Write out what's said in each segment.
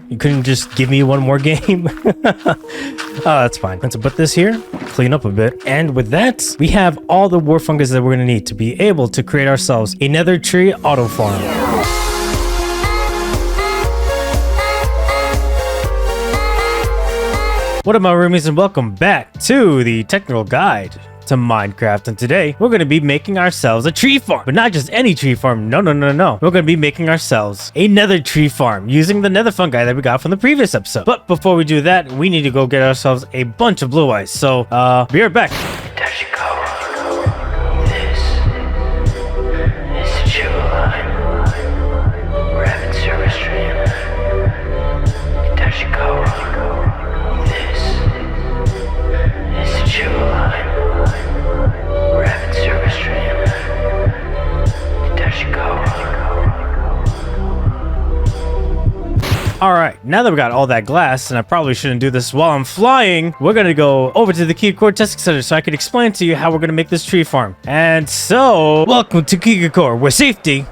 You couldn't just give me one more game? Oh, that's fine. Let's put this here, clean up a bit. And with that, we have all the war fungus that we're going to need to be able to create ourselves a nether tree auto farm. What up, my roomies, and welcome back to the technical guide to Minecraft. And today we're going to be making ourselves a tree farm, but not just any tree farm. No. We're going to be making ourselves a nether tree farm using the nether fungi that we got from the previous episode. But before we do that, we need to go get ourselves a bunch of blue ice. So be right back. Alright, now that we got all that glass, and I probably shouldn't do this while I'm flying, we're gonna go over to the Keycore Testing Center so I can explain to you how we're gonna make this tree farm. And so, welcome to Keycore, where safety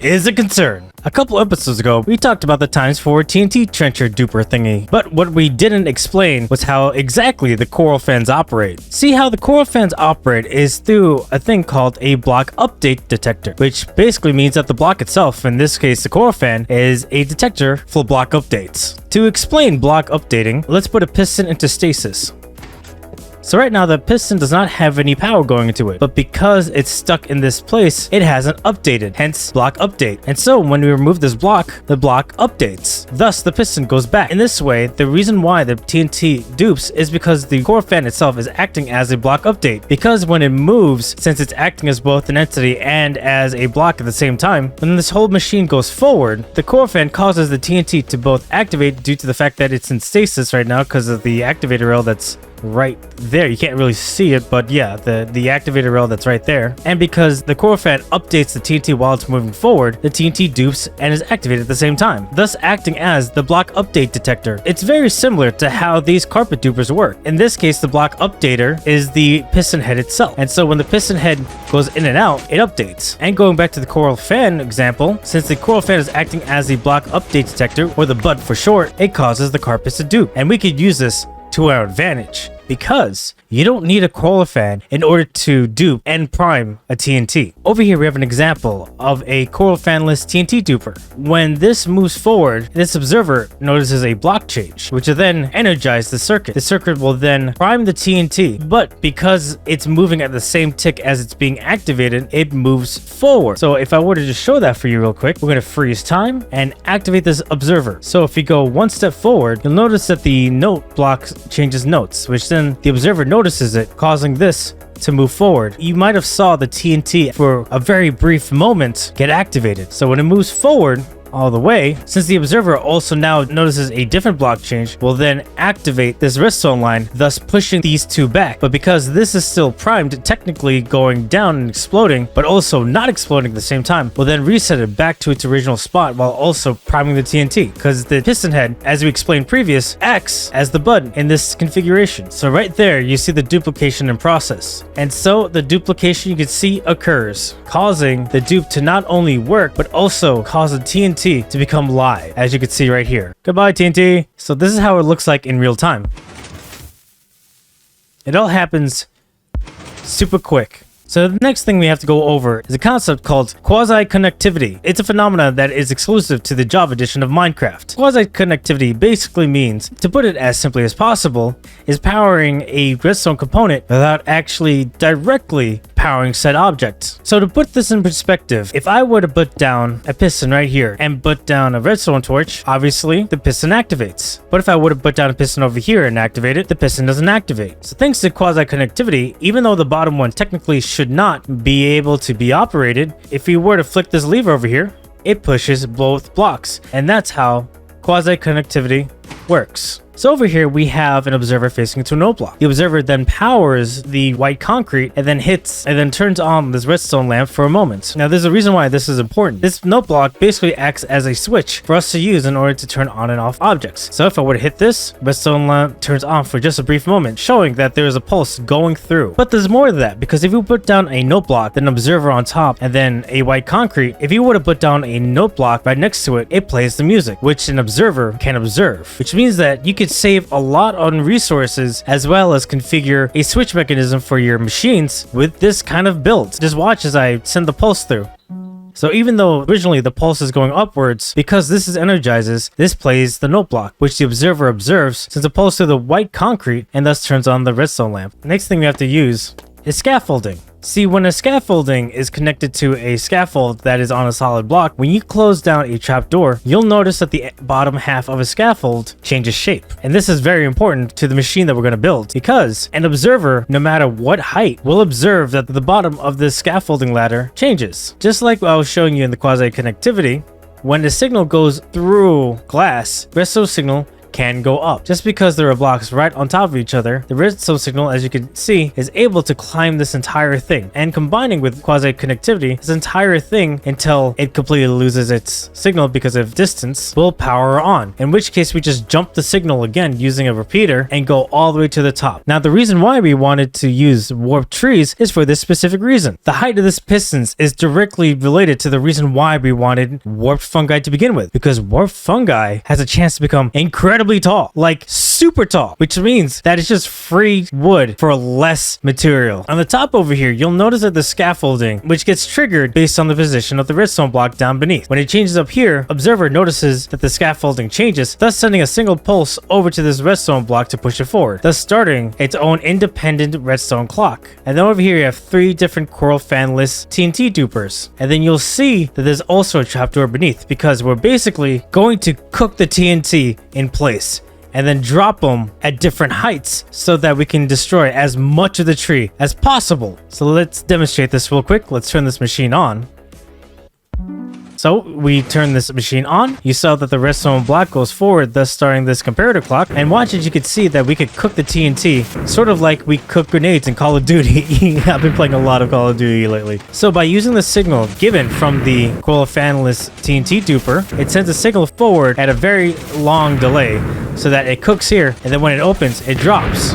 is a concern. A couple episodes ago, we talked about the times for TNT trencher duper thingy, but what we didn't explain was how exactly the coral fans operate. See, how the coral fans operate is through a thing called a block update detector, which basically means that the block itself, in this case the coral fan, is a detector for block updates. To explain block updating, let's put a piston into stasis. So right now the piston does not have any power going into it, but because it's stuck in this place, it hasn't updated, hence block update. And so when we remove this block, the block updates. Thus the piston goes back. In this way, the reason why the TNT dupes is because the core fan itself is acting as a block update. Because when it moves, since it's acting as both an entity and as a block at the same time, when this whole machine goes forward, the core fan causes the TNT to both activate due to the fact that it's in stasis right now because of the activator rail that's right there. You can't really see it, but yeah, the activator rail that's right there. And because the core fan updates the TNT while it's moving forward, the TNT dupes and is activated at the same time, thus acting as the block update detector. It's very similar to how these carpet dupers work. In this case, the block updater is the piston head itself. And so when the piston head goes in and out, it updates. And going back to the coral fan example, since the coral fan is acting as the block update detector, or the bud for short, it causes the carpets to dupe. And we could use this to our advantage, because you don't need a coral fan in order to dupe and prime a TNT. Over here we have an example of a coral fanless TNT duper. When this moves forward, this observer notices a block change, which will then energize the circuit. The circuit will then prime the TNT, but because it's moving at the same tick as it's being activated, it moves forward. So if I were to just show that for you real quick, we're going to freeze time and activate this observer. So if you go one step forward, you'll notice that the note block changes notes, which then the observer notices it, causing this to move forward. You might have saw the TNT for a very brief moment get activated. So when it moves forward all the way, since the observer also now notices a different block change, will then activate this redstone line, thus pushing these two back. But because this is still primed, technically going down and exploding, but also not exploding at the same time, will then reset it back to its original spot while also priming the TNT, because the piston head, as we explained previous, acts as the button in this configuration. So right there, you see the duplication in process. And so the duplication you can see occurs, causing the dupe to not only work, but also cause the TNT to become live, as you can see right here. Goodbye, TNT. So this is how it looks like in real time. It all happens super quick. So the next thing we have to go over is a concept called quasi connectivity. It's a phenomenon that is exclusive to the Java edition of Minecraft. Quasi connectivity basically means, to put it as simply as possible, is powering a redstone component without actually directly powering said object. So to put this in perspective, if I were to put down a piston right here and put down a redstone torch, obviously the piston activates. But if I were to put down a piston over here and activate it, the piston doesn't activate. So thanks to quasi connectivity, even though the bottom one technically should not be able to be operated, if we were to flick this lever over here, it pushes both blocks. And that's how quasi connectivity works. So over here, we have an observer facing to a note block. The observer then powers the white concrete and then turns on this redstone lamp for a moment. Now, there's a reason why this is important. This note block basically acts as a switch for us to use in order to turn on and off objects. So if I were to hit this, redstone lamp turns on for just a brief moment, showing that there is a pulse going through. But there's more to that, because if you put down a note block, then an observer on top, and then a white concrete, if you were to put down a note block right next to it, it plays the music, which an observer can observe, which means that you could save a lot on resources as well as configure a switch mechanism for your machines with this kind of build. Just watch as I send the pulse through. So even though originally the pulse is going upwards, because this is energizes, this plays the note block, which the observer observes, sends a pulse through the white concrete, and thus turns on the redstone lamp. The next thing we have to use is scaffolding. See, when a scaffolding is connected to a scaffold that is on a solid block, when you close down a trapdoor, you'll notice that the bottom half of a scaffold changes shape. And this is very important to the machine that we're going to build, because an observer, no matter what height, will observe that the bottom of this scaffolding ladder changes. Just like I was showing you in the quasi connectivity, when the signal goes through glass, redstone signal can go up. Just because there are blocks right on top of each other, the redstone signal, as you can see, is able to climb this entire thing. And combining with quasi connectivity, this entire thing until it completely loses its signal because of distance will power on. In which case we just jump the signal again using a repeater and go all the way to the top. Now the reason why we wanted to use warped trees is for this specific reason. The height of this pistons is directly related to the reason why we wanted warped fungi to begin with, because warped fungi has a chance to become incredibly tall, like super tall, which means that it's just free wood for less material. On the top over here, you'll notice that the scaffolding, which gets triggered based on the position of the redstone block down beneath. When it changes up here, observer notices that the scaffolding changes, thus sending a single pulse over to this redstone block to push it forward, thus starting its own independent redstone clock. And then over here you have 3 different coral fanless TNT dupers. And then you'll see that there's also a trapdoor beneath, because we're basically going to cook the TNT in place and then drop them at different heights so that we can destroy as much of the tree as possible. So let's demonstrate this real quick. Let's turn this machine on. So we turn this machine on. You saw that the redstone block goes forward, thus starting this comparator clock. And watch it, you could see that we could cook the TNT, sort of like we cook grenades in Call of Duty. I've been playing a lot of Call of Duty lately. So by using the signal given from the coral fanless TNT duper, it sends a signal forward at a very long delay so that it cooks here, and then when it opens, it drops.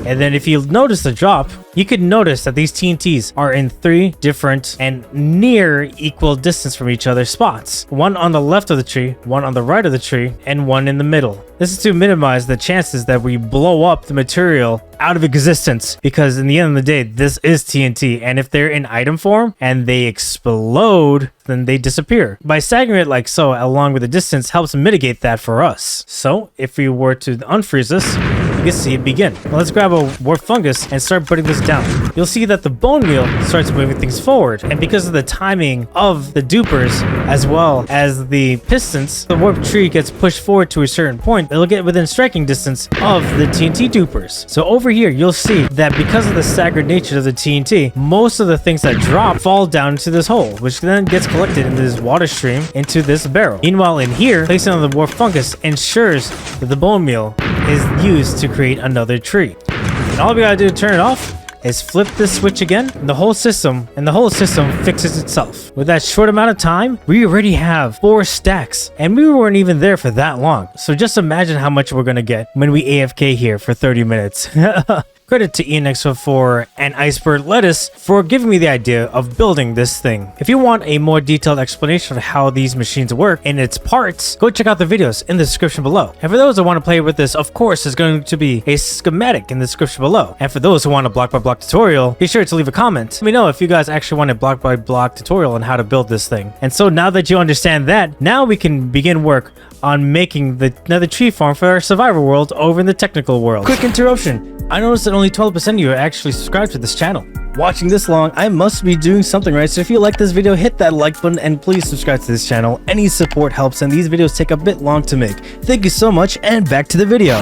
And then if you notice the drop, you could notice that these TNTs are in 3 different and near equal distance from each other spots. One on the left of the tree, one on the right of the tree, and one in the middle. This is to minimize the chances that we blow up the material out of existence, because in the end of the day, this is TNT, and if they're in item form and they explode, then they disappear. By staggering it like so along with the distance helps mitigate that for us. So if we were to unfreeze this, you can see it begin. Now let's grab a warped fungus and start putting this down. You'll see that the bone meal starts moving things forward, and because of the timing of the dupers as well as the pistons, the warped tree gets pushed forward to a certain point. It'll get within striking distance of the TNT dupers. So over here you'll see that because of the staggered nature of the TNT, most of the things that drop fall down into this hole, which then gets collected into this water stream into this barrel. Meanwhile in here, placing on the warped fungus ensures that the bone meal is used to create another tree. And all we gotta do to turn it off is flip this switch again, and the whole system fixes itself. With that short amount of time, we already have 4 stacks, and we weren't even there for that long. So just imagine how much we're gonna get when we AFK here for 30 minutes. Credit to ianxofour and Iceburg Lettuce for giving me the idea of building this thing. If you want a more detailed explanation of how these machines work and its parts, go check out the videos in the description below. And for those who want to play with this, of course, there's going to be a schematic in the description below. And for those who want a block-by-block tutorial, be sure to leave a comment. Let me know if you guys actually want a block-by-block tutorial on how to build this thing. And so now that you understand that, now we can begin work on making another tree farm for our survival world over in the technical world. Quick interruption. I noticed that only 12% of you are actually subscribed to this channel. Watching this long, I must be doing something right, so if you like this video, hit that like button and please subscribe to this channel. Any support helps, and these videos take a bit long to make. Thank you so much, and back to the video.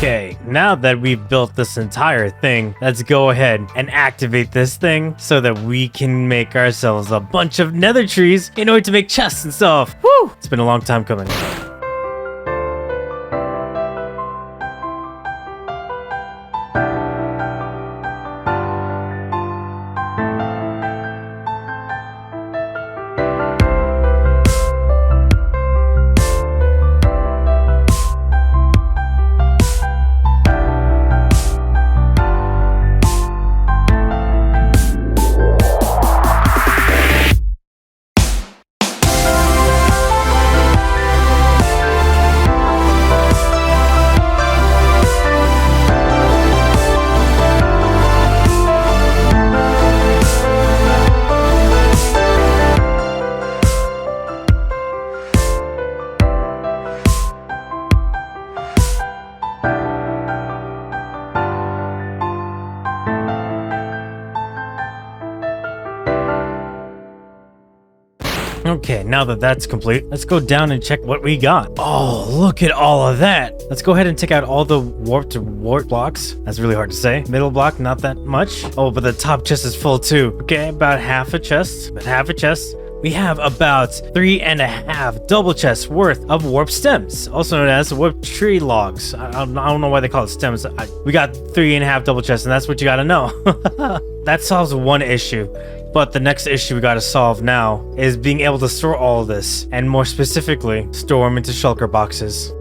Okay, now that we've built this entire thing, let's go ahead and activate this thing so that we can make ourselves a bunch of nether trees in order to make chests and stuff. Woo! It's been a long time coming. Okay, now that that's complete, let's go down and check what we got. Oh, look at all of that. Let's go ahead and take out all the warp blocks. That's really hard to say. Middle block, not that much. Oh, but the top chest is full too. Okay, about half a chest. We have about 3.5 double chests worth of warp stems, also known as warp tree logs. I don't know why they call it stems. We got 3.5 double chests, and that's what you gotta know. That solves one issue. But the next issue we gotta solve now is being able to store all of this, and more specifically, store them into shulker boxes.